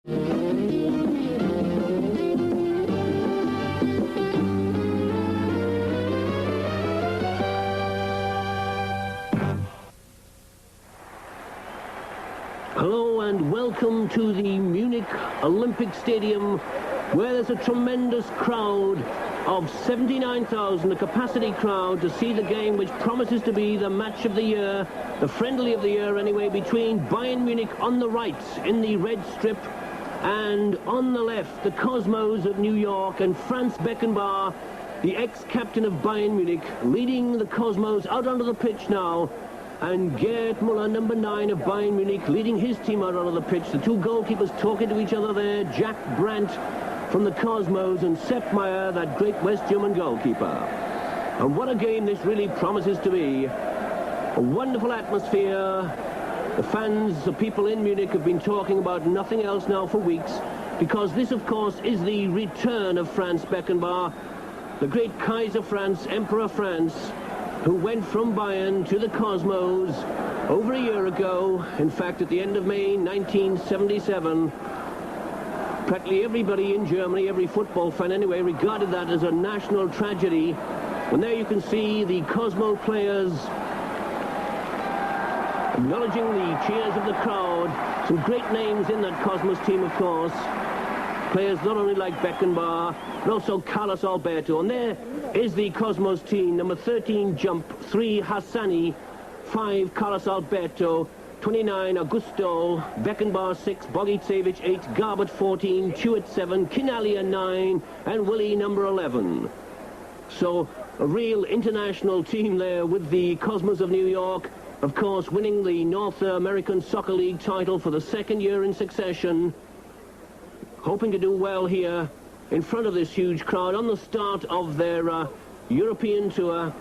Hello and welcome to the Munich Olympic Stadium, where there's a tremendous crowd of 79,000, a capacity crowd, to see the game which promises to be the match of the year, the friendly of the year anyway, between Bayern Munich on the right in the red strip and on the left the Cosmos of New York, and Franz Beckenbauer, the ex-captain of Bayern Munich, leading the Cosmos out onto the pitch now. And Gerd Müller, number 9 of Bayern Munich, leading his team out onto the pitch. The two goalkeepers talking to each other there. Jack Brandt from the Cosmos and Sepp Maier, that great West German goalkeeper. And what a game this really promises to be. A wonderful atmosphere. The fans, the people in Munich have been talking about nothing else now for weeks, because this, of course, is the return of Franz Beckenbauer, the great Kaiser Franz, Emperor Franz, who went from Bayern to the Cosmos over a year ago. In fact, at the end of May 1977, practically everybody in Germany, every football fan anyway, regarded that as a national tragedy. And there you can see the Cosmo players acknowledging the cheers of the crowd. Some great names in that Cosmos team, of course. Players not only like Beckenbauer, but also Carlos Alberto. And there is the Cosmos team. Number 13, Jump. 3, Hassani. 5, Carlos Alberto. 29, Augusto. Beckenbauer, 6. Bogicevic, 8. Garbett, 14. Chewett, 7. Kinalia, 9. And Willie, number 11. So, a real international team there with the Cosmos of New York. Of course, winning the North American Soccer League title for the second year in succession. Hoping to do well here in front of this huge crowd on the start of their European tour.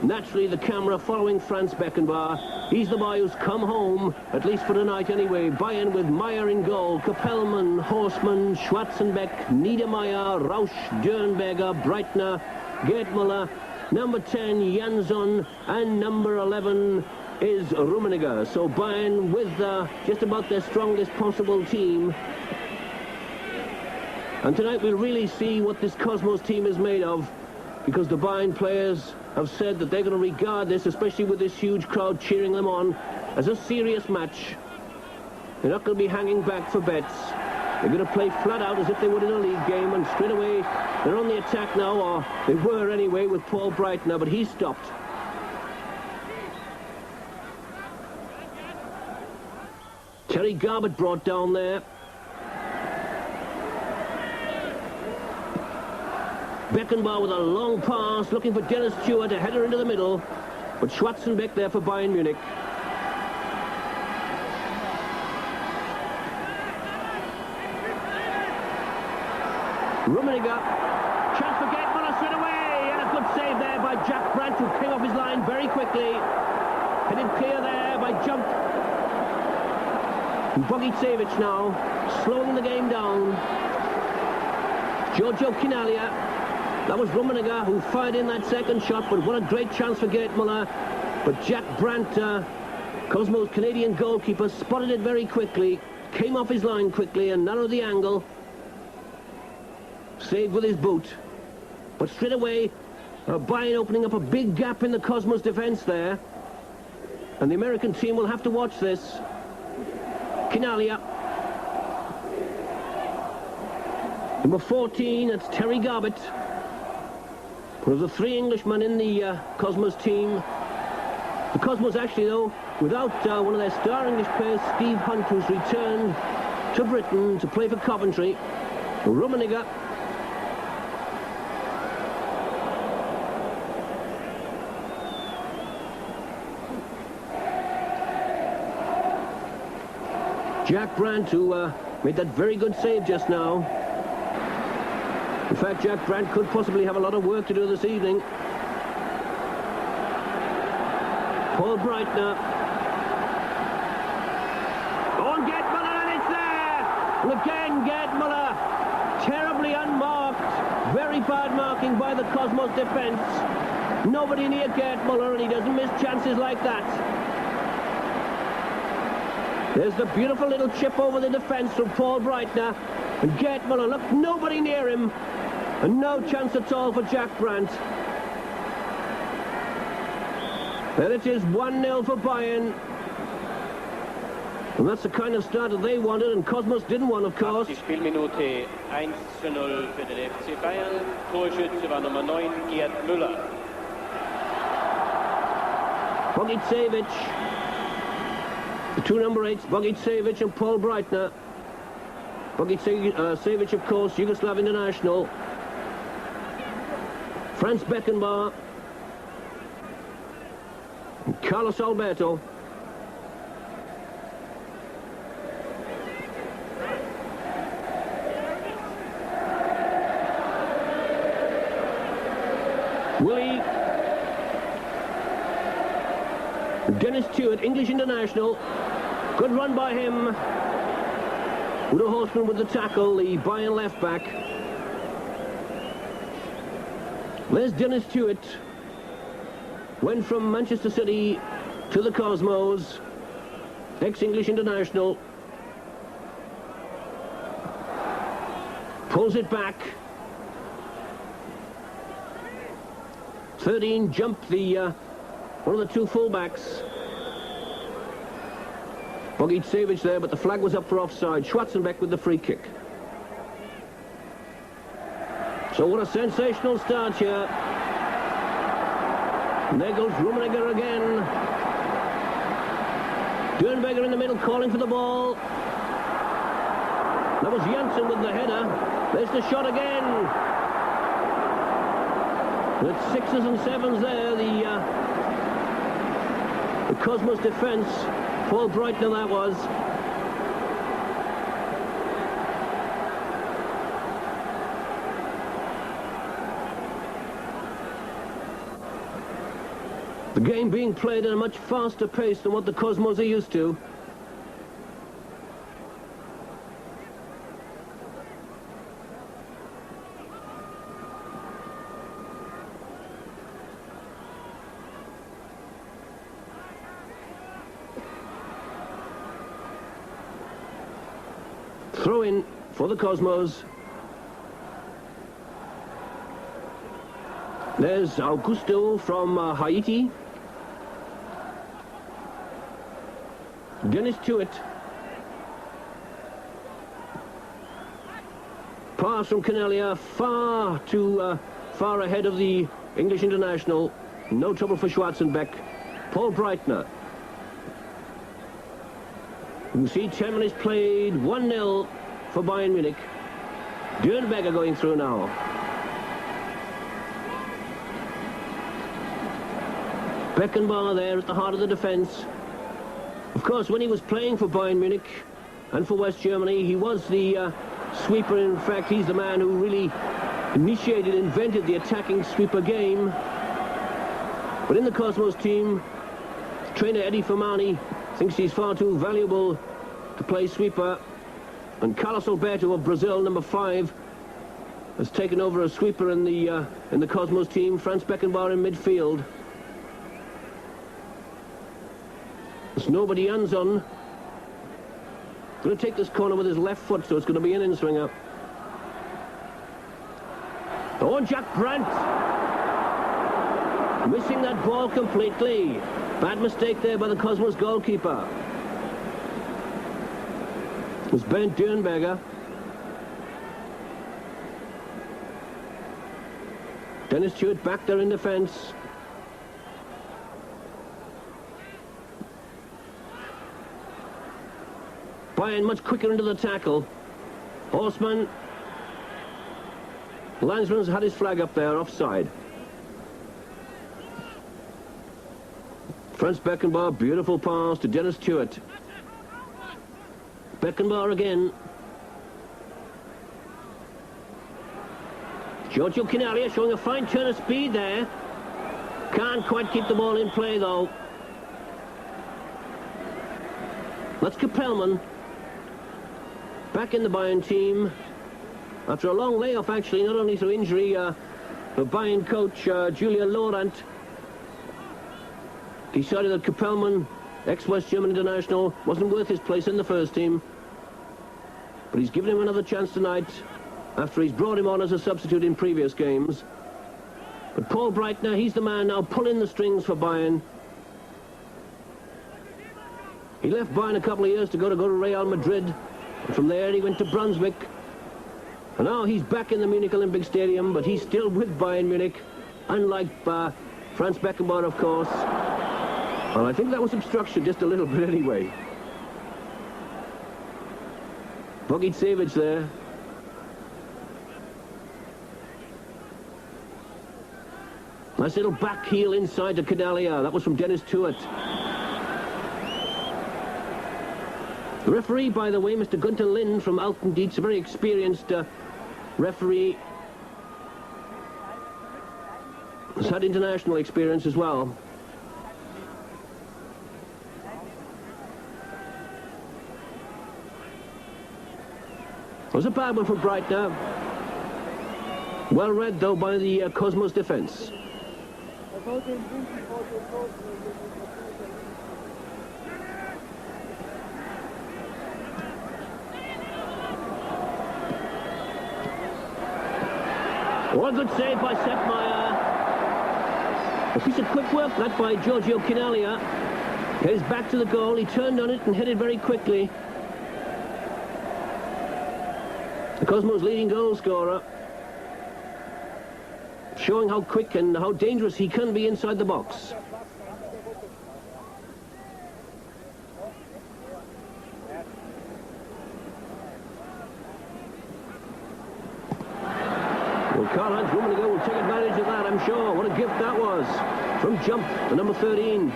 Naturally, the camera following Franz Beckenbauer. He's the boy who's come home, at least for tonight anyway. Bayern with Maier in goal, Kapellmann, Horstmann, Schwarzenbeck, Niedermeyer, Rausch, Dürnberger, Breitner, Gerd Müller, number 10, Jansson, and number 11 is Rummenigge. So Bayern with just about their strongest possible team. And tonight we'll really see what this Cosmos team is made of, because the Bayern players have said that they're going to regard this, especially with this huge crowd cheering them on, as a serious match. They're not going to be hanging back for bets. They're going to play flat out as if they would in a league game, and straight away they're on the attack now, or they were anyway with Paul Breitner, but he's stopped. Terry Garbett brought down there. Beckenbauer with a long pass, looking for Dennis Stewart, a header into the middle. But Schwarzenbeck there for Bayern Munich. Rummenigge, chance for Gerd Müller straight away, and a good save there by Jack Brandt, who came off his line very quickly. Headed clear there by Jump. And Bogicevic now, slowing the game down. Giorgio Kinalia. That was Rummenigge who fired in that second shot, but what a great chance for Gerd Müller. But Jack Brandt, Cosmo's Canadian goalkeeper, spotted it very quickly, came off his line quickly and narrowed the angle. Saved with his boot. But straight away, Bayern opening up a big gap in the Cosmos defence there. And the American team will have to watch this. Kinalia. Number 14, that's Terry Garbett. One of the 3 Englishmen in the Cosmos team. The Cosmos actually, though, without one of their star English players, Steve Hunt, who's returned to Britain to play for Coventry. Rummenigge. Jack Brandt, who made that very good save just now. In fact, Jack Brandt could possibly have a lot of work to do this evening. Paul Breitner. On Gerd Müller, and it's there! And again, Gerd Müller, terribly unmarked. Very bad marking by the Cosmos defence. Nobody near Gerd Müller, and he doesn't miss chances like that. There's the beautiful little chip over the defence from Paul Breitner. And Gerd Müller, look, nobody near him. And no chance at all for Jack Brandt. There it is, 1-0 for Bayern. And that's the kind of start that they wanted, and Cosmos didn't want, of course. Die Spielminute 1:0 für den FC Bayern. Torschütze war Nummer 9, Gerd Müller. Bogicevic. The two number 8s, Bogicevic and Paul Breitner. Bogicevic, of course, Yugoslav international. Franz Beckenbauer. And Carlos Alberto. Willie. Dennis Tuitt, English international. Good run by him. Udo Horstmann with the tackle, the Bayern left back. There's Dennis Tuitt. Went from Manchester City to the Cosmos. Ex-English international. Pulls it back. 13 jumped the one of the two fullbacks. Bogicevic there, but the flag was up for offside. Schwarzenbeck with the free kick. So what a sensational start here. And there goes Rummenigge again. Dürnberger in the middle calling for the ball. That was Janssen with the header. There's the shot again. With 6s and 7s there, the Cosmos defence. Paul Breitner that was. The game being played at a much faster pace than what the Cosmos are used to. Throw in for the Cosmos. There's Augusto from Haiti. Dennis Tuitt. Pass from Canalia, far ahead of the English international. No trouble for Schwarzenbeck. Paul Breitner. You can see 10 minutes played, 1-0 for Bayern Munich. Dürnberger going through now. Beckenbauer there at the heart of the defence. Of course, when he was playing for Bayern Munich and for West Germany, he was the sweeper. In fact, he's the man who really invented the attacking sweeper game. But in the Cosmos team, trainer Eddie Firmani thinks he's far too valuable to play sweeper. And Carlos Alberto of Brazil, number 5, has taken over as sweeper in the Cosmos team. Franz Beckenbauer in midfield. There's nobody Janssen. Going to take this corner with his left foot, so it's going to be an in-swinger. Oh, Jack Brandt! Missing that ball completely. Bad mistake there by the Cosmos goalkeeper. It was Bernd Dürnberger. Dennis Tuitt back there in defence. Bayern much quicker into the tackle. Horstmann. Linesman's had his flag up there, offside. Franz Beckenbauer, beautiful pass to Dennis Tuitt. Beckenbauer again. Giorgio Canalia showing a fine turn of speed there. Can't quite keep the ball in play though. That's Capelman. Back in the Bayern team. After a long layoff actually, not only through injury, the Bayern coach Julia Laurent decided that Capelman ex-West German international, wasn't worth his place in the first team. But he's given him another chance tonight after he's brought him on as a substitute in previous games. But Paul Breitner, he's the man now pulling the strings for Bayern. He left Bayern a couple of years ago to go to Real Madrid. And from there he went to Brunswick. And now he's back in the Munich Olympic Stadium, but he's still with Bayern Munich, unlike Franz Beckenbauer, of course. Well, I think that was obstruction just a little bit anyway. Bogicevic there. Nice little back heel inside to Kadalia. That was from Dennis Tuitt. The referee, by the way, Mr. Gunther Lind from Alten Dietz, a very experienced referee. Has had international experience as well. It was a bad one for Breitner. Well read, though, by the Cosmos defence. What a good save by Sepp Maier. A piece of quick work, that by Giorgio Chinaglia. He's back to the goal. He turned on it and hit it very quickly. The Cosmos' leading goal scorer, showing how quick and how dangerous he can be inside the box. Well, Karl-Heinz Rummenigge will take advantage of that, I'm sure. What a gift that was from Jump, the number 13.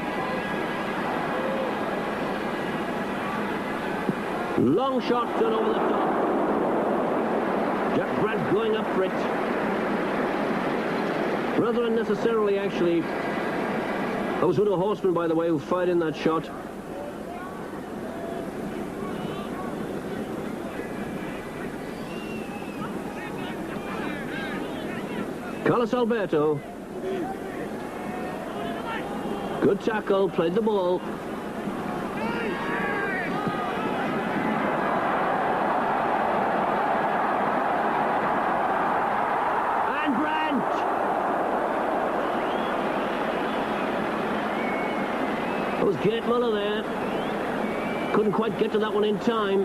Long shot done over the top. Jack Brandt going up for it. Rather unnecessarily, actually. That was Udo Horstmann, by the way, who fired in that shot. Carlos Alberto. Good tackle, played the ball. And Brandt! That was Gerd Muller there. Couldn't quite get to that one in time.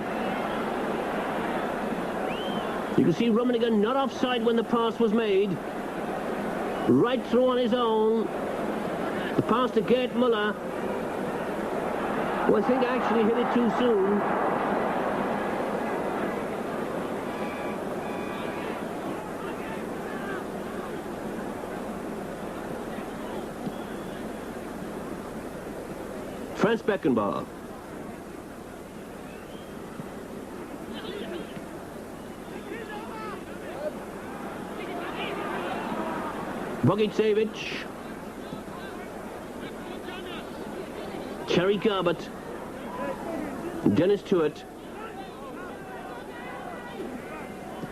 You can see Rummenigge not offside when the pass was made. Right through on his own. The pass to Gerd Muller, who I think actually hit it too soon. Franz Beckenbauer. Bogicevic. Terry Garbett. Dennis Tuitt.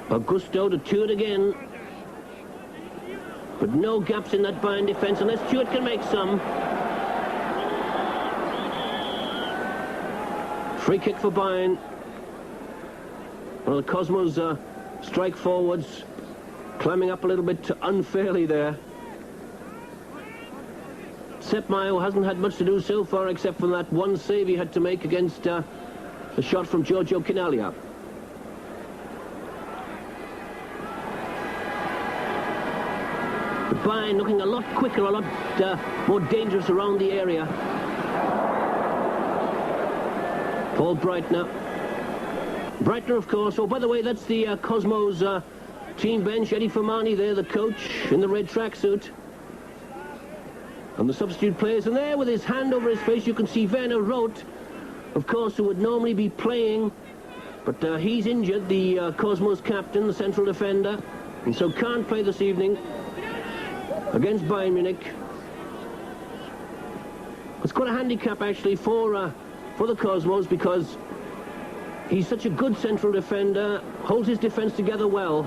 Augusto to Tuitt again. But no gaps in that Bayern defence unless Tuitt can make some. Free kick for Bayern. Well, the Cosmos strike forwards. Climbing up a little bit unfairly there. Sepp Maier, who hasn't had much to do so far except for that one save he had to make against the shot from Giorgio Chinaglia. Bayern looking a lot quicker, a lot more dangerous around the area. Paul Breitner. Breitner, of course. Oh, by the way, that's the Cosmos team bench. Eddie Fermani there, the coach, in the red tracksuit. And the substitute players, and there with his hand over his face, you can see Werner Roth, of course, who would normally be playing, but he's injured, the Cosmos captain, the central defender, and so can't play this evening against Bayern Munich. It's quite a handicap, actually, for the Cosmos, because he's such a good central defender, holds his defence together well.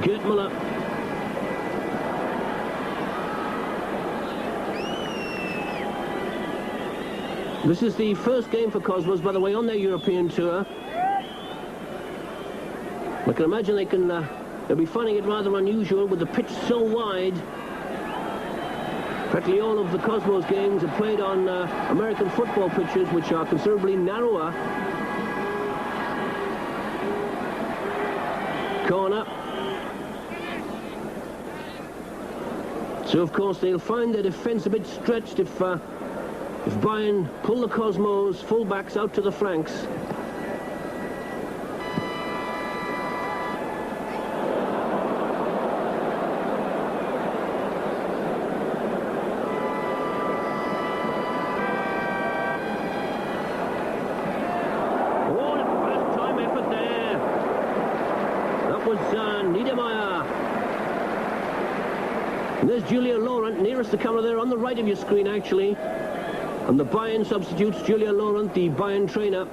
Gerd Muller. This is the first game for Cosmos, by the way, on their European tour. I can imagine they'll be finding it rather unusual with the pitch so wide. Practically all of the Cosmos games are played on American football pitches, which are considerably narrower. Corner. So, of course, they'll find their defence a bit stretched if Bayern pull the Cosmos full-backs out to the flanks. There's Julia Laurent, nearest the camera there, on the right of your screen, actually. And the Bayern substitutes Julia Laurent, the Bayern trainer.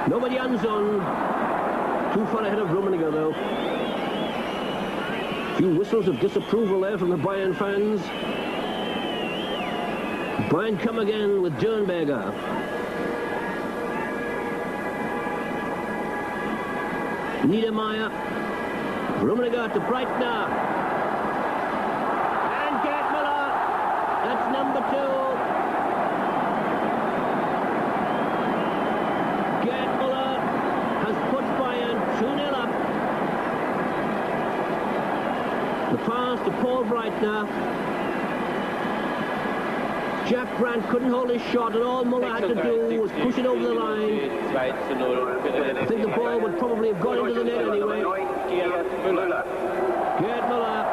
Nobody hands on. Too far ahead of Rummenigge, though. A few whistles of disapproval there from the Bayern fans. Bayern come again with Dernberger. Niedermeyer, Rummenigge to Breitner, and Gerd Müller, that's number 2. Gerd Müller has put Bayern 2-0 up. The pass to Paul Breitner. Jack Brandt couldn't hold his shot, and all Müller had to do was push it over the line. I think the ball would probably have gone into the net anyway. Gerd Müller,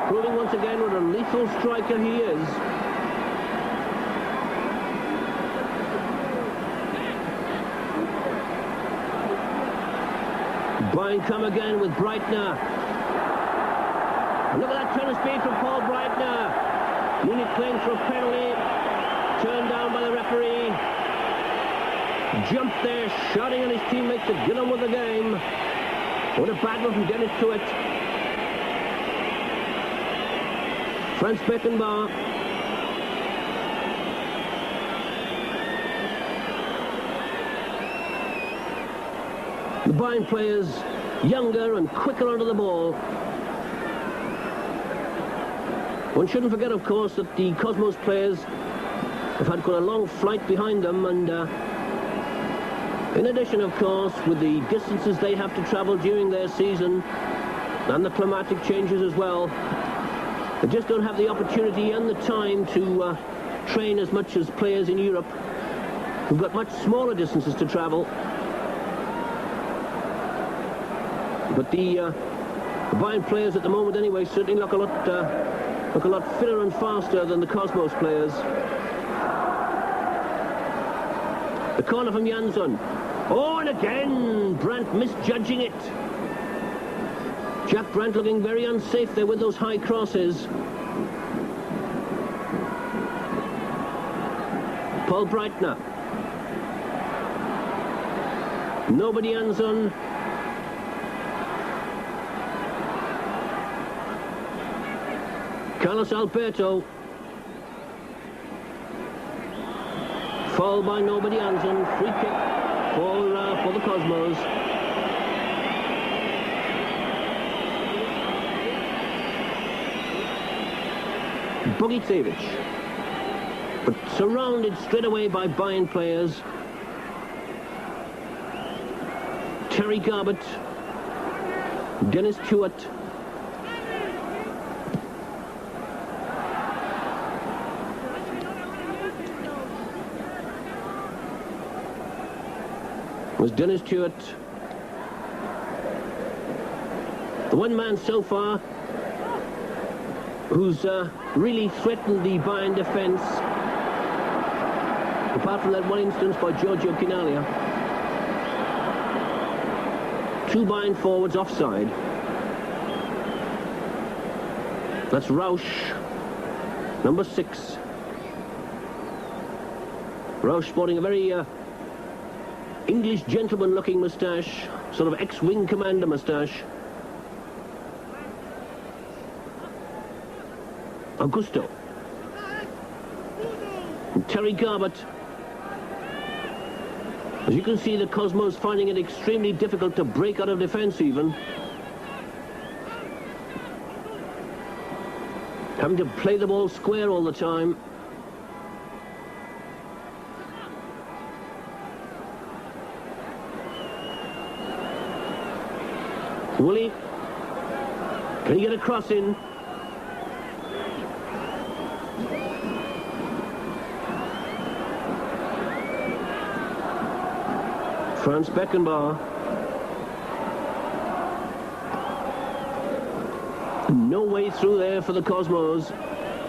proving once again what a lethal striker he is. Bayern come again with Breitner. And look at that turn of speed from Paul Breitner. Munich claims for a penalty, turned down by the referee. Jumped there, shouting at his teammates to get on with the game. What a bad one from Dennis Tuet. Franz Beckenbauer. The Bayern players younger and quicker onto the ball. One shouldn't forget, of course, that the Cosmos players have had quite a long flight behind them, and in addition, of course, with the distances they have to travel during their season and the climatic changes as well, they just don't have the opportunity and the time to train as much as players in Europe who've got much smaller distances to travel. But the Bayern players at the moment, anyway, certainly look a lot fitter and faster than the Cosmos players. The corner from Jansson. Oh, and again, Brandt misjudging it. Jack Brandt looking very unsafe there with those high crosses. Paul Breitner. Nobody Jansson. Carlos Alberto. Foul by nobody Jansson. Free kick for the Cosmos. Bogicevic. But surrounded straight away by Bayern players. Terry Garbett. Dennis Tuet. Was Dennis Tuet. The one man so far who's really threatened the Bayern defence, apart from that one instance by Giorgio Chinaglia. Two Bayern forwards offside. That's Rausch, number 6. Rausch sporting a very English gentleman-looking moustache, sort of ex-wing commander moustache. Augusto. And Terry Garbett. As you can see, the Cosmos finding it extremely difficult to break out of defence even. Having to play the ball square all the time. Willie. Can he get a cross in? Franz Beckenbauer. No way through there for the Cosmos.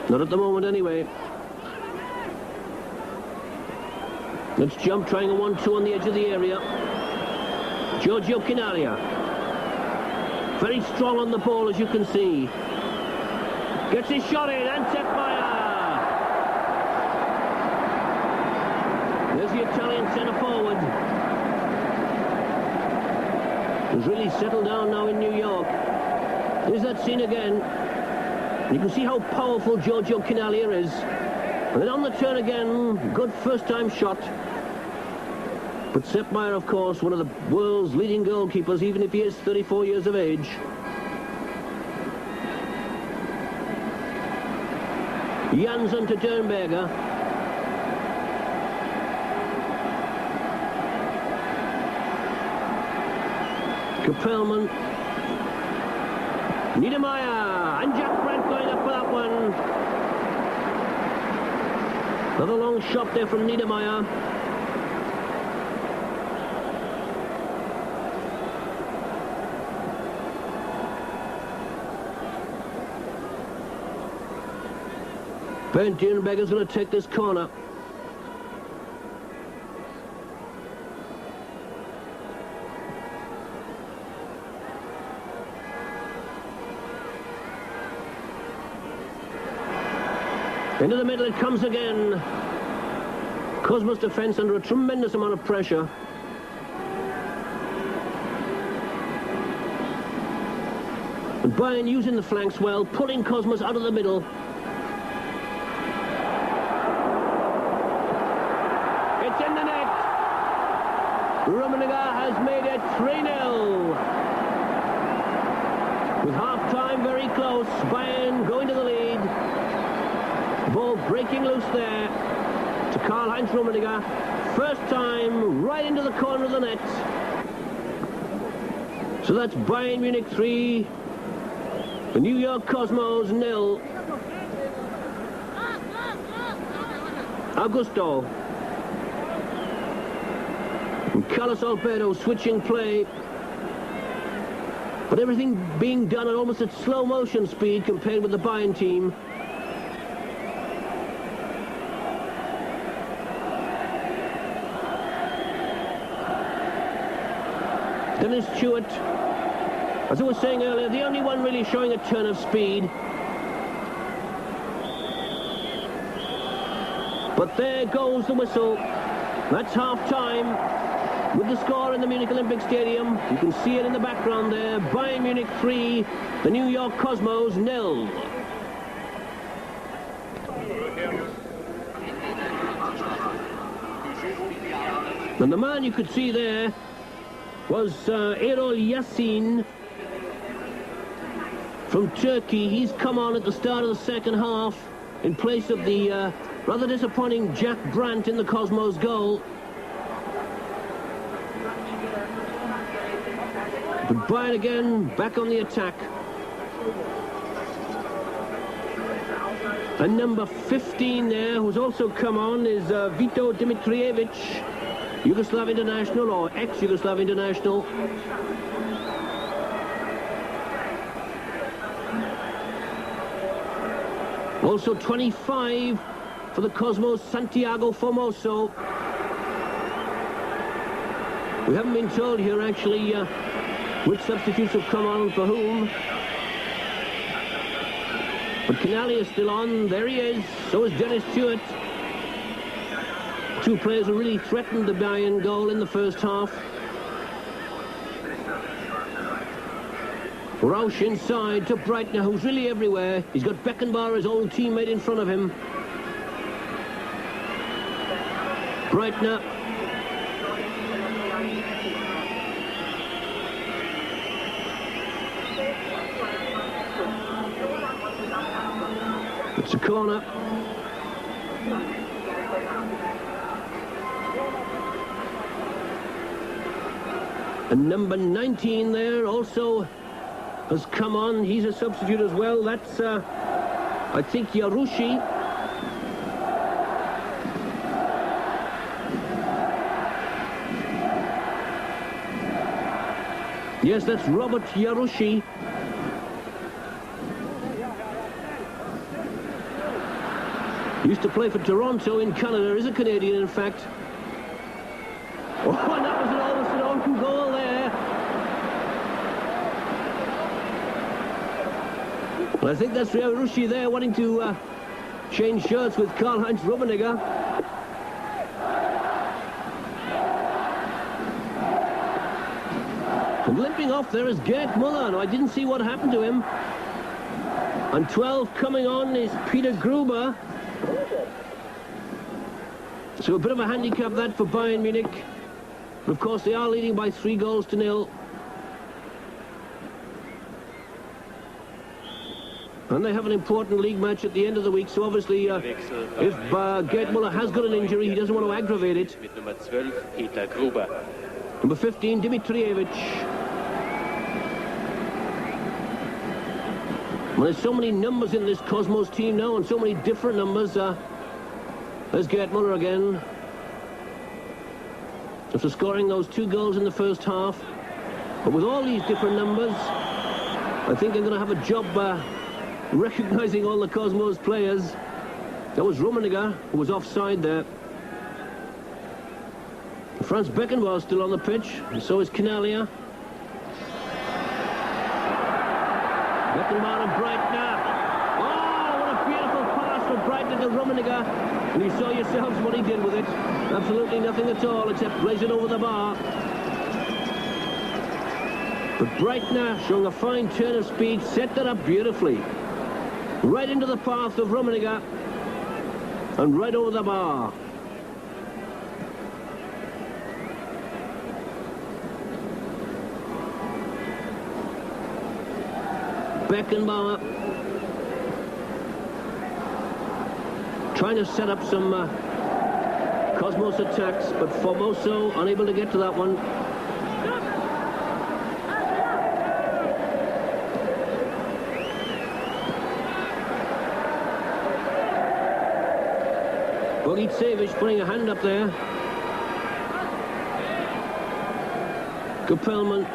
Not at the moment anyway. Let's jump, trying a 1-2 on the edge of the area. Giorgio Chinaglia. Very strong on the ball, as you can see. Gets his shot in, and Seppmeier. There's the Italian centre forward. He's really settled down now in New York. There's that scene again. You can see how powerful Giorgio Chinaglia is. And then on the turn again, good first-time shot. But Seppmeier, of course, one of the world's leading goalkeepers, even if he is 34 years of age. Janssen to Dernberger. Kapellman. Niedermeyer. And Jack Brandt going up for that one. Another long shot there from Niedermeyer. Bernd Dernberger's going to take this corner. Into the middle it comes again. Cosmos defence under a tremendous amount of pressure. And Bayern using the flanks well, pulling Cosmos out of the middle. It's in the net. Rummenigge has made it 3-0. With half-time very close, Bayern going to the lead. Ball breaking loose there to Karl-Heinz Rummenigge. First time right into the corner of the net. So that's Bayern Munich 3, the New York Cosmos 0. Augusto. And Carlos Alberto switching play. But everything being done at almost at slow motion speed compared with the Bayern team. Dennis Stewart, as I was saying earlier, the only one really showing a turn of speed. But there goes the whistle. That's half-time with the score in the Munich Olympic Stadium. You can see it in the background there. Bayern Munich 3, the New York Cosmos 0. And the man you could see there was Erol Yassin from Turkey. He's come on at the start of the second half in place of the rather disappointing Jack Brandt in the Cosmos goal. But Bayern again back on the attack. And number 15 there, who's also come on, is Vito Dimitrijevic, Yugoslav international, or ex-Yugoslav international. Also 25 for the Cosmos, Santiago Formoso. We haven't been told here actually which substitutes have come on for whom. But Chinaglia is still on. There he is. So is Dennis Stewart. Two players who really threatened the Bayern goal in the first half. Rausch inside to Breitner, who's really everywhere. He's got Beckenbauer, his old teammate, in front of him. Breitner. It's a corner. And number 19 there also has come on. He's a substitute as well. That's, I think, Yarushi. Yes, that's Robert Yarushi. Used to play for Toronto in Canada. Is a Canadian, in fact. Oh, and that was almost an open goal there. Well, I think that's Yarushi there wanting to change shirts with Karl-Heinz Rummenigge. And limping off there is Gerd Muller. No, I didn't see what happened to him. And 12 coming on is Peter Gruber. So a bit of a handicap that for Bayern Munich. But of course, they are leading by 3-0. And they have an important league match at the end of the week. So obviously, if Gerd Muller has got an injury, he doesn't want to aggravate it. Number 12, Peter Gruber. Number 15, Dimitrijevic. Well, there's so many numbers in this Cosmos team now, and so many different numbers. There's Gerd Muller again. After scoring those 2 goals in the first half. But with all these different numbers, I think they're going to have a job recognising all the Cosmos players. That was Rummenigge, who was offside there. Franz Beckenbauer still on the pitch, and so is Canalia. Beckenbauer and Breitner. Oh, what a beautiful pass from Breitner to Rummenigge. And you saw yourselves what he did with it. Absolutely nothing at all except place it over the bar. But Breitner, showing a fine turn of speed, set that up beautifully. Right into the path of Rummenigge. And right over the bar. Beckenbauer trying to set up some Cosmos attacks, but Formoso unable to get to that one. Bogicevic putting a hand up there. Gopelman.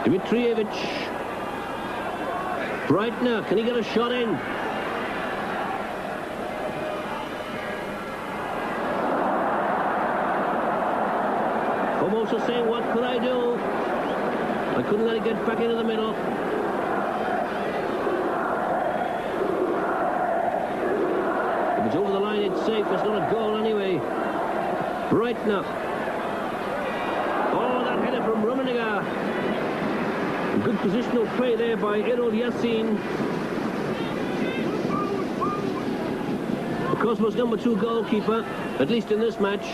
Dimitrijevic. Breitner, can he get a shot in? Formosa saying, what could I do? I couldn't let it get back into the middle. If it's over the line, it's safe. It's not a goal anyway. Breitner. Oh, that header from Rummenigge. Good positional play there by Errol Yassin. The Cosmos number 2 goalkeeper, at least in this match.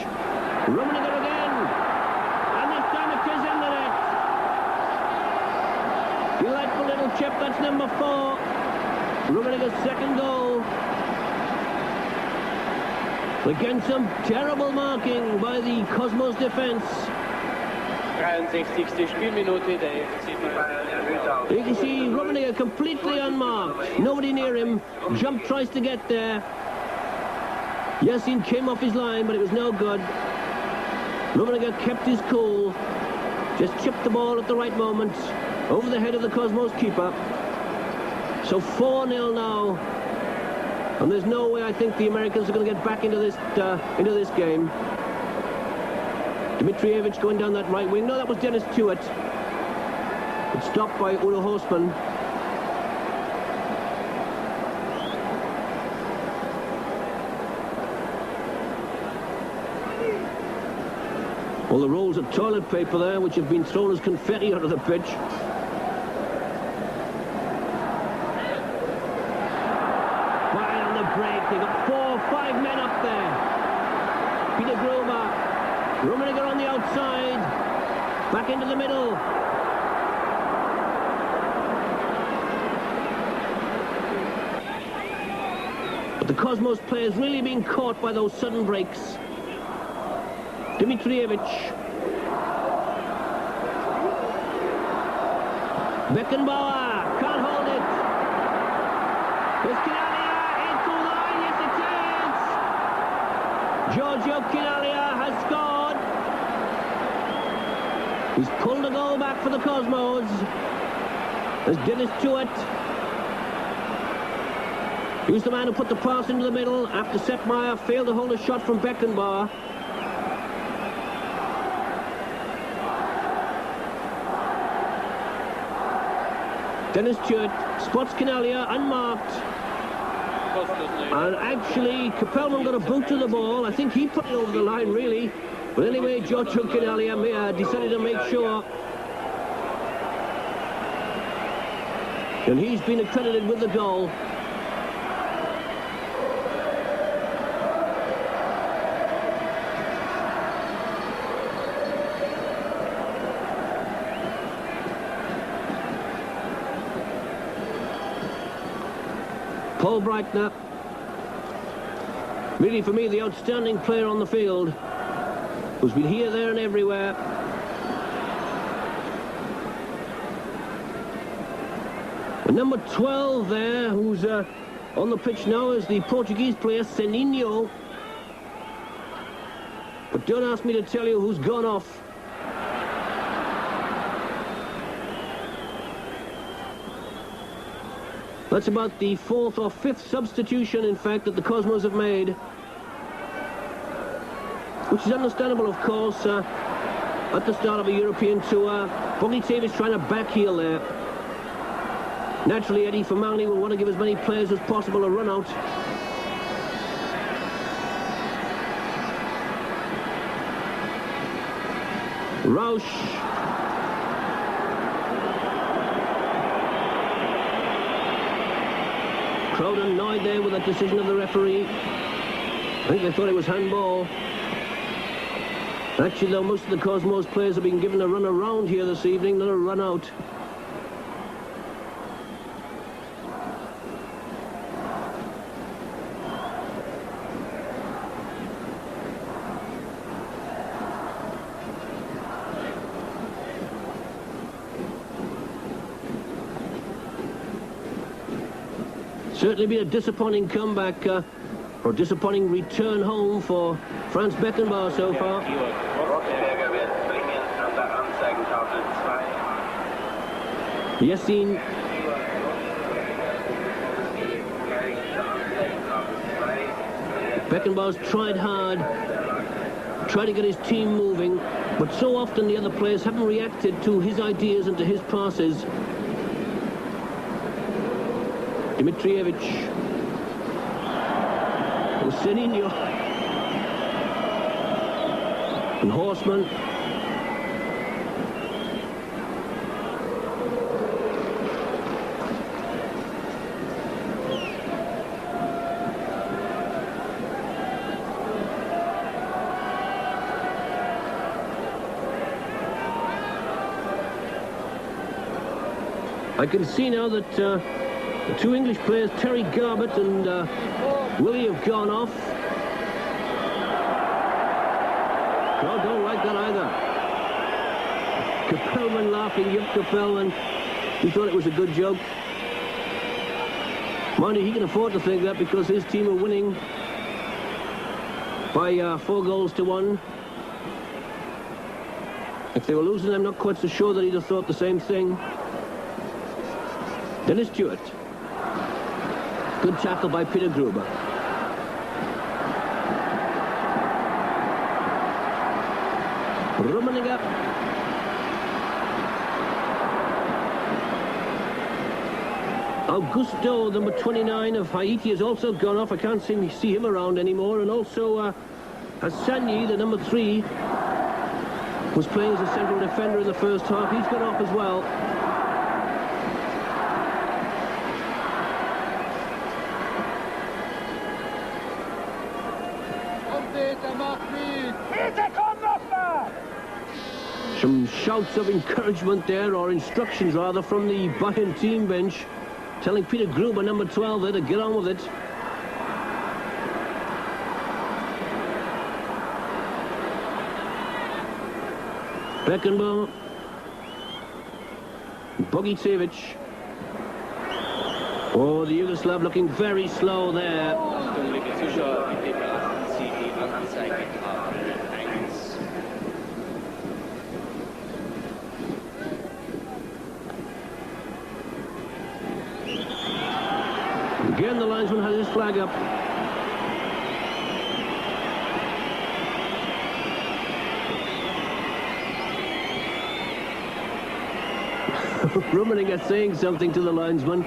Rummenigge again. And this time it is in the net. Delightful little chip, that's number 4. Rummenigge's second goal. Again, some terrible marking by the Cosmos defense. 63. Spielminute der FC Bayern. You can see Rummenigge completely unmarked. Nobody near him. Jump tries to get there. Yassin came off his line, but it was no good. Rummenigge kept his cool. Just chipped the ball at the right moment. Over the head of the Cosmos keeper. So 4-0 now. And there's no way I think the Americans are going to get back into this game. Dimitrijevic going down that right wing. No, that was Dennis Tuitt. It's stopped by Udo Horstmann. All the rolls of toilet paper there, which have been thrown as confetti out of the pitch. Bayern on the break. They've got 4 or 5 men up there. Peter Gruber. Rummenigge on the outside. Back into the middle. But the Cosmos players really being caught by those sudden breaks. Dimitrievich. Beckenbauer can't hold it. Here's Kinalia into the line. Yes, it is. Giorgio Kinalia has scored. He's pulled a goal back for the Cosmos. There's Dennis Tuet. He was the man who put the pass into the middle after Seppmeyer failed to hold a shot from Beckenbauer. Dennis Tuet spots Kinalia unmarked. And actually, Capelman got a boot to the ball. I think he put it over the line, really. But anyway, Giorgio Kinalia decided to make sure. And he's been accredited with the goal. Paul Breitner, really for me the outstanding player on the field, who's been here, there and everywhere. And number 12 there, who's on the pitch now, is the Portuguese player Seninho. But don't ask me to tell you who's gone off. That's about the 4th or 5th substitution, in fact, that the Cosmos have made. Which is understandable, of course, at the start of a European tour. Bogicevic is trying to backheel there. Naturally, Eddie Firmani will want to give as many players as possible a run out. Rausch. Crowd annoyed there with that decision of the referee. I think they thought it was handball. Actually, though, most of the Cosmos players have been given a run around here this evening, not a run out. Certainly been a disappointing comeback, or disappointing return home for Franz Beckenbauer so far. Yassin. Beckenbauer's tried hard, tried to get his team moving, but so often the other players haven't reacted to his ideas and to his passes. Dimitrievich. And Seninho. And Horseman. I can see now that the 2 English players, Terry Garbett and Willie, have gone off. No, don't like that either. Capelman laughing, Jupp Capelman. He thought it was a good joke. Mind you, he can afford to think that because his team are winning by 4 goals to 1. If they were losing, I'm not quite so sure that he'd have thought the same thing. Dennis Stewart. Good tackle by Peter Gruber. Rummenigge. Augusto, number 29 of Haiti, has also gone off. I can't see him around anymore. And also Hassanyi, the number 3 was playing as a central defender in the first half. He's gone off as well. Some shouts of encouragement there, or instructions rather, from the Bayern team bench, telling Peter Gruber, number 12, there, to get on with it. Beckenbauer, Bogicevic. Oh, the Yugoslav looking very slow there. Again, the linesman has his flag up. Rummenigge saying something to the linesman.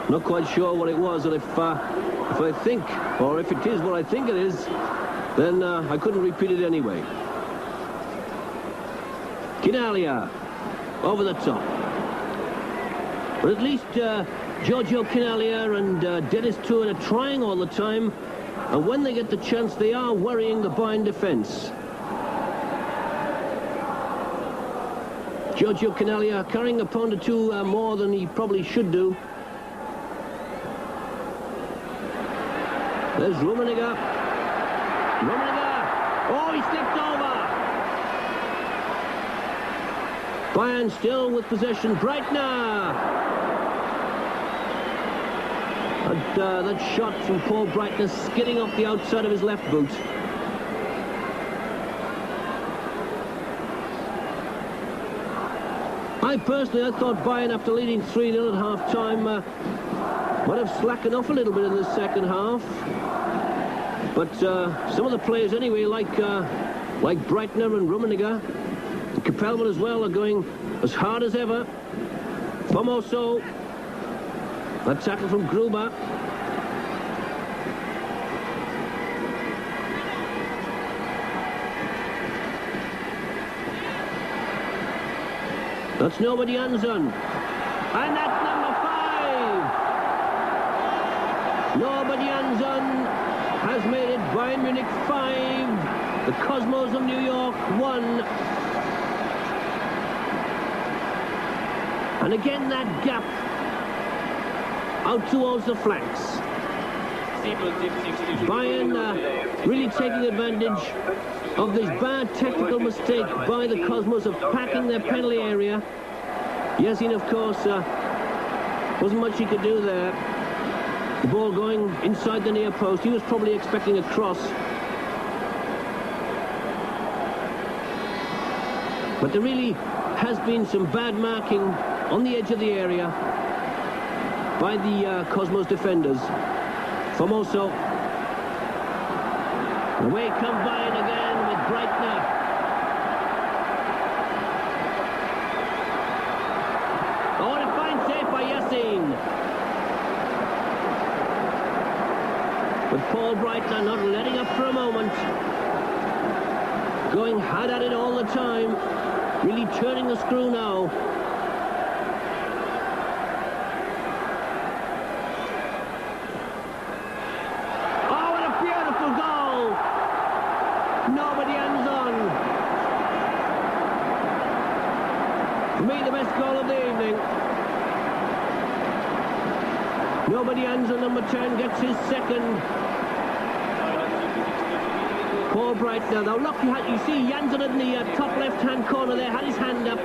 Not quite sure what it was, and if I think, or if it is what I think it is, then I couldn't repeat it anyway. Kinalia over the top. But at least Giorgio Kinalia and Dennis Tuin are trying all the time, and when they get the chance, they are worrying the Bayern defence. Giorgio Kinalia carrying a pound or two more than he probably should do. There's Rummenigge. Rummenigge! Oh, he slipped over! Bayern still with possession. Breitner! That shot from Paul Breitner skidding off the outside of his left boot. I thought Bayern, after leading 3-0 at half-time, might have slackened off a little bit in the second half. But some of the players anyway, like Breitner and Rummenigge, Capelman as well, are going as hard as ever. Formoso. A tackle from Gruber. That's nobody Anzon. And that's number 5. Nobody Anzon has made it. Bayern Munich 5. The Cosmos of New York 1. And again that gap out towards the flanks. Bayern really taking advantage of this bad technical mistake by the Cosmos of packing their penalty area. Yasin, of course, wasn't much he could do there. The ball going inside the near post. He was probably expecting a cross. But there really has been some bad marking on the edge of the area by the Cosmos defenders. Formoso. Away come Bayern again with Breitner. Oh, and a fine save by Yasin. But Paul Breitner not letting up for a moment. Going hard at it all the time. Really turning the screw now. Nobody Anzon, number 10, gets his second. Paul Breitner. Now look, you see Janssen in the top left-hand corner there, had his hand up,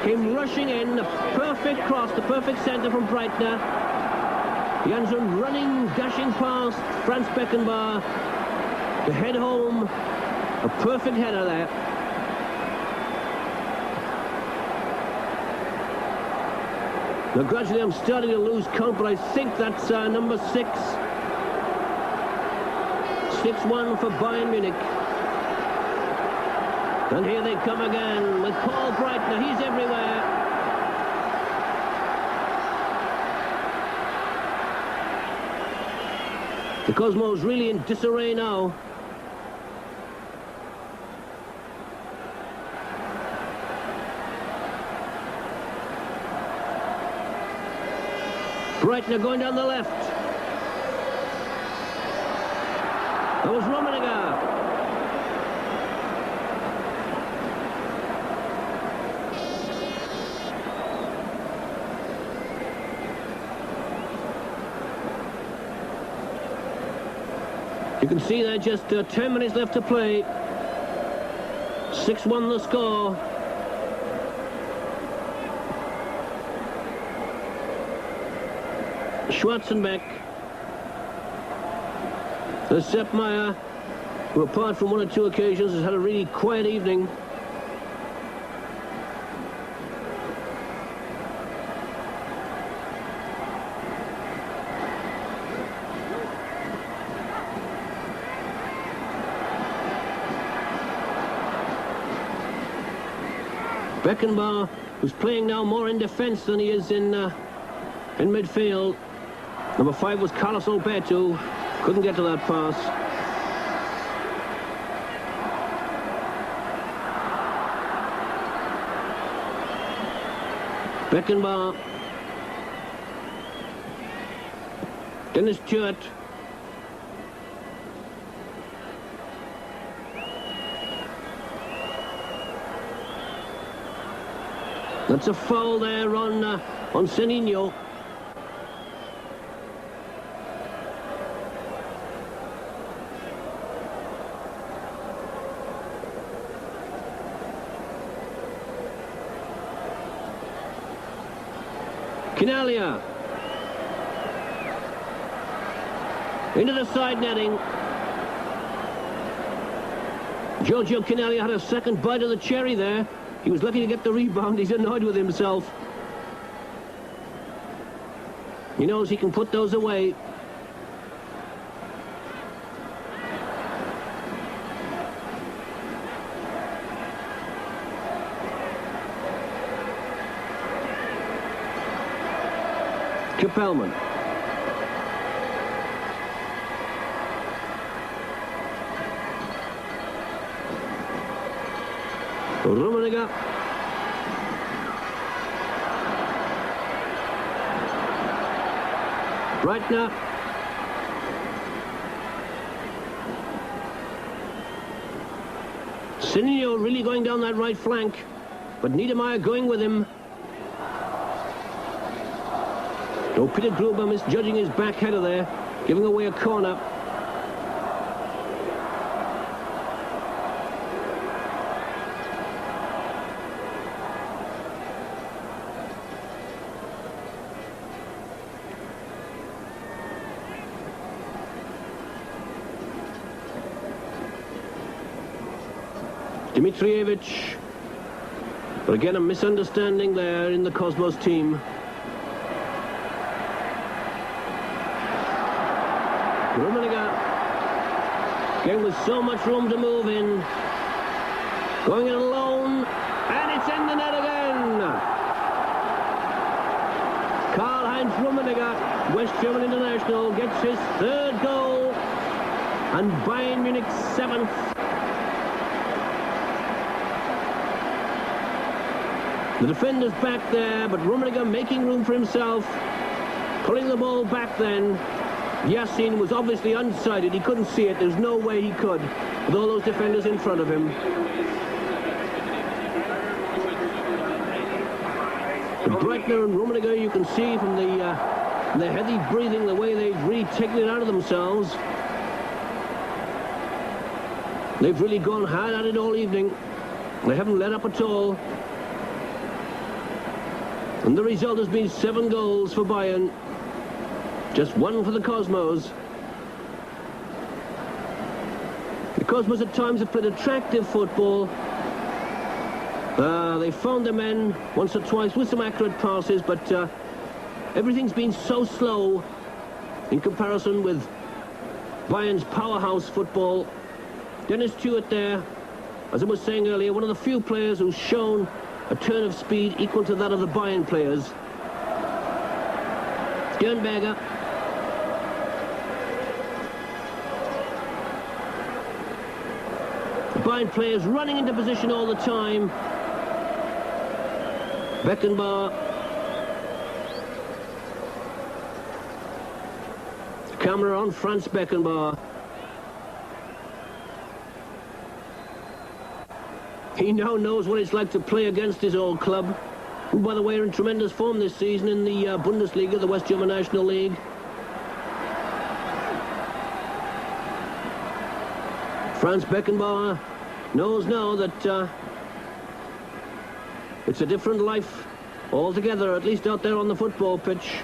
came rushing in, the perfect cross, the perfect centre from Breitner. Janssen running, dashing past Franz Beckenbauer to head home. A perfect header there. Now gradually I'm starting to lose count, but I think that's number 6. 6-1 for Bayern Munich. And here they come again with Paul Breitner. He's everywhere. The Cosmos really in disarray now. Breitner going down the left. That was Rummenigge. You can see there just 10 minutes left to play. 6-1 the score. Schwarzenbeck. The Sepp Maier, who apart from one or two occasions has had a really quiet evening. Beckenbauer, who's playing now more in defence than he is in midfield. Number 5 was Carlos Alberto. Couldn't get to that pass. Beckenbauer. Dennis Stewart. That's a foul there on Senino. Quinalia. Into the side netting. Giorgio Quinalia had a second bite of the cherry there. He was lucky to get the rebound. He's annoyed with himself. He knows he can put those away. Kapelman. Rummenigge. Breitner. Senino really going down that right flank, but Niedermeyer going with him. Oh, Peter Gruber misjudging his back header there, giving away a corner. Dimitrievich. But again, a misunderstanding there in the Cosmos team. Rummenigge. Again with so much room to move in. Going it alone. And it's in the net again. Karl-Heinz Rummenigge, West German international, gets his third goal. And Bayern Munich 7th. The defender's back there, but Rummenigge making room for himself. Pulling the ball back then. Yassin was obviously unsighted. He couldn't see it. There's no way he could, with all those defenders in front of him. But Breitner and Rummenigge, you can see from the heavy breathing, the way they've really taken it out of themselves. They've really gone hard at it all evening. They haven't let up at all. And the result has been 7 goals for Bayern. Just 1 for the Cosmos. The Cosmos at times have played attractive football. They found their men once or twice with some accurate passes, but everything's been so slow in comparison with Bayern's powerhouse football. Dennis Stewart there, as I was saying earlier, one of the few players who's shown a turn of speed equal to that of the Bayern players. Sternberger. The Bayern players running into position all the time. Beckenbauer. camera on Franz Beckenbauer. He now knows what it's like to play against his old club, who, by the way, are in tremendous form this season in the Bundesliga, the West German National League. Franz Beckenbauer knows now that it's a different life altogether, at least out there on the football pitch.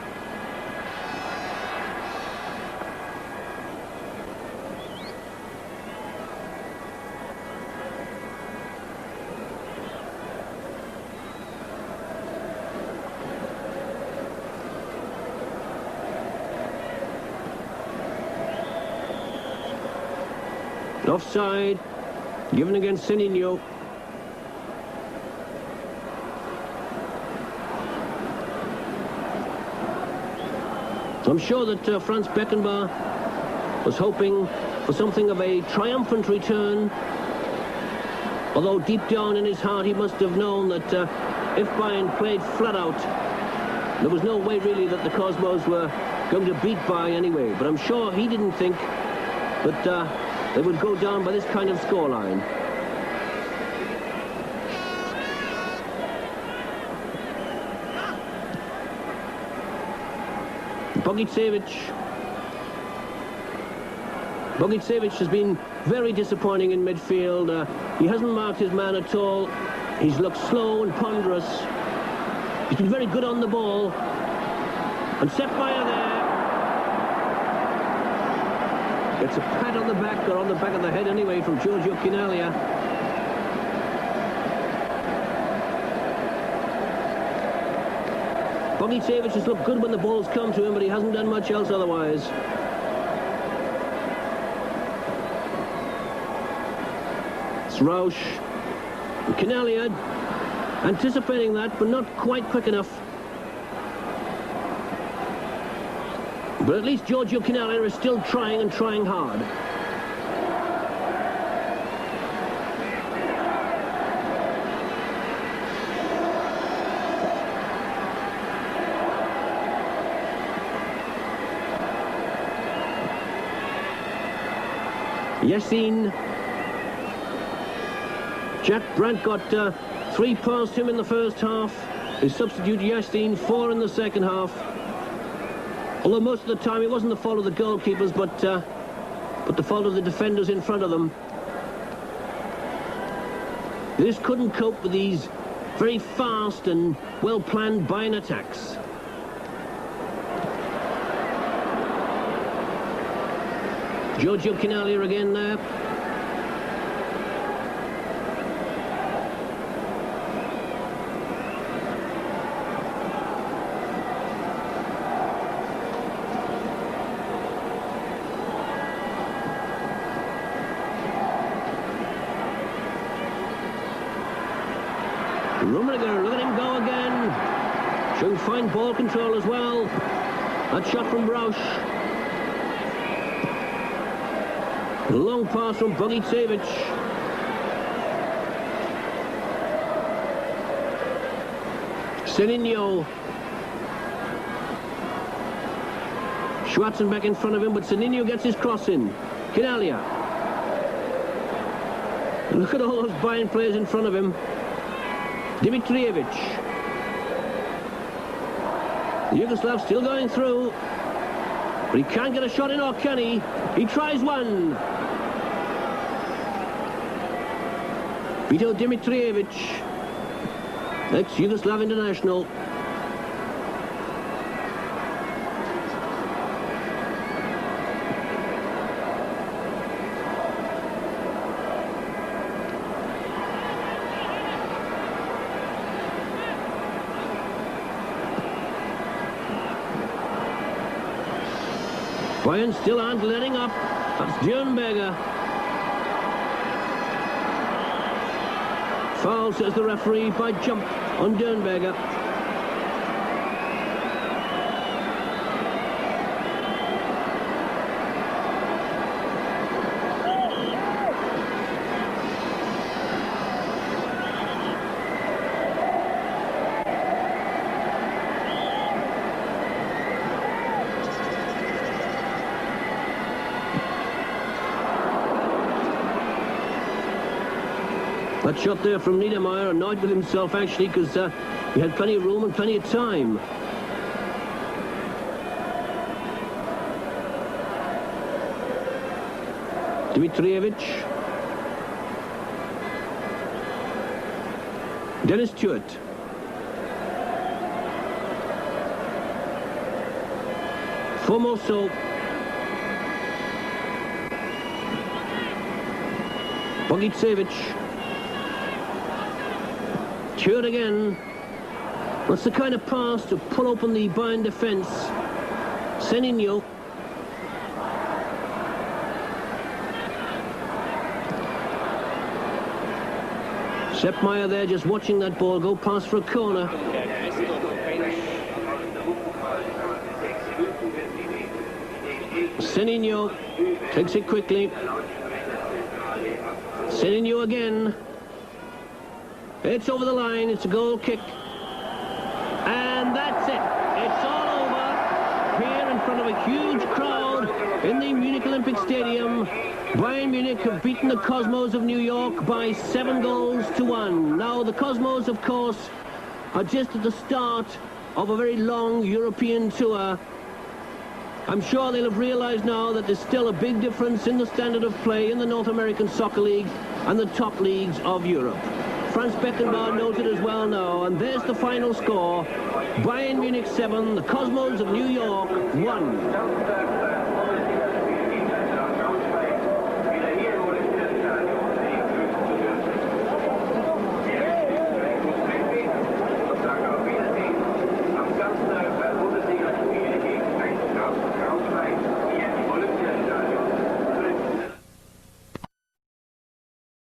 Offside, given against Seninho. I'm sure that Franz Beckenbauer was hoping for something of a triumphant return, although deep down in his heart he must have known that if Bayern played flat out, there was no way really that the Cosmos were going to beat Bayern anyway. But I'm sure he didn't think that they would go down by this kind of scoreline. Bogicevic has been very disappointing in midfield. He hasn't marked his man at all. He's looked slow and ponderous. He's been very good on the ball. And Seppmeier there. Gets a pat on the back, or on the back of the head anyway, from Giorgio Chinaglia. Bogicevic has looked good when the ball's come to him, but he hasn't done much else otherwise. It's Rausch. Chinaglia anticipating that, but not quite quick enough. But at least Giorgio Chinaglia is still trying and trying hard. Yassin. Jack Brandt got 3 past him in the first half. His substitute Yassin 4 in the second half. Although most of the time it wasn't the fault of the goalkeepers, but the fault of the defenders in front of them. They just couldn't cope with these very fast and well-planned Bayern attacks. Giorgio Chinaglia again there. Rummenigge, look at him go again. Showing fine ball control as well. That shot from Rausch. A long pass from Bogicevic. Seninho. Schwarzenbeck in front of him, but Seninho gets his cross in. Chinaglia. Look at all those Bayern players in front of him. Dimitrijevic. The Yugoslav still going through, but he can't get a shot in, or can he? He tries one. Vito Dimitrijevic, ex-Yugoslav international. Bayern still aren't letting up. That's Djernberger. Foul, says the referee, by jump on Djernberger. That shot there from Niedermeyer, annoyed with himself actually, because he had plenty of room and plenty of time. Dmitrievich. Dennis Stewart. Formoso. Bogicevic. Stewart again. That's the kind of pass to pull open the Bayern defence. Seninho. Sepp Maier there just watching that ball go past for a corner. Seninho takes it quickly. Seninho again. It's over the line. It's a goal kick. And that's it. It's all over here in front of a huge crowd in the Munich Olympic Stadium. Bayern Munich have beaten the Cosmos of New York by 7-1. Now, the Cosmos, of course, are just at the start of a very long European tour. I'm sure they'll have realized now that there's still a big difference in the standard of play in the North American Soccer League and the top leagues of Europe. Franz Beckenbauer knows it as well now, and there's the final score. Bayern Munich 7, the Cosmos of New York 1.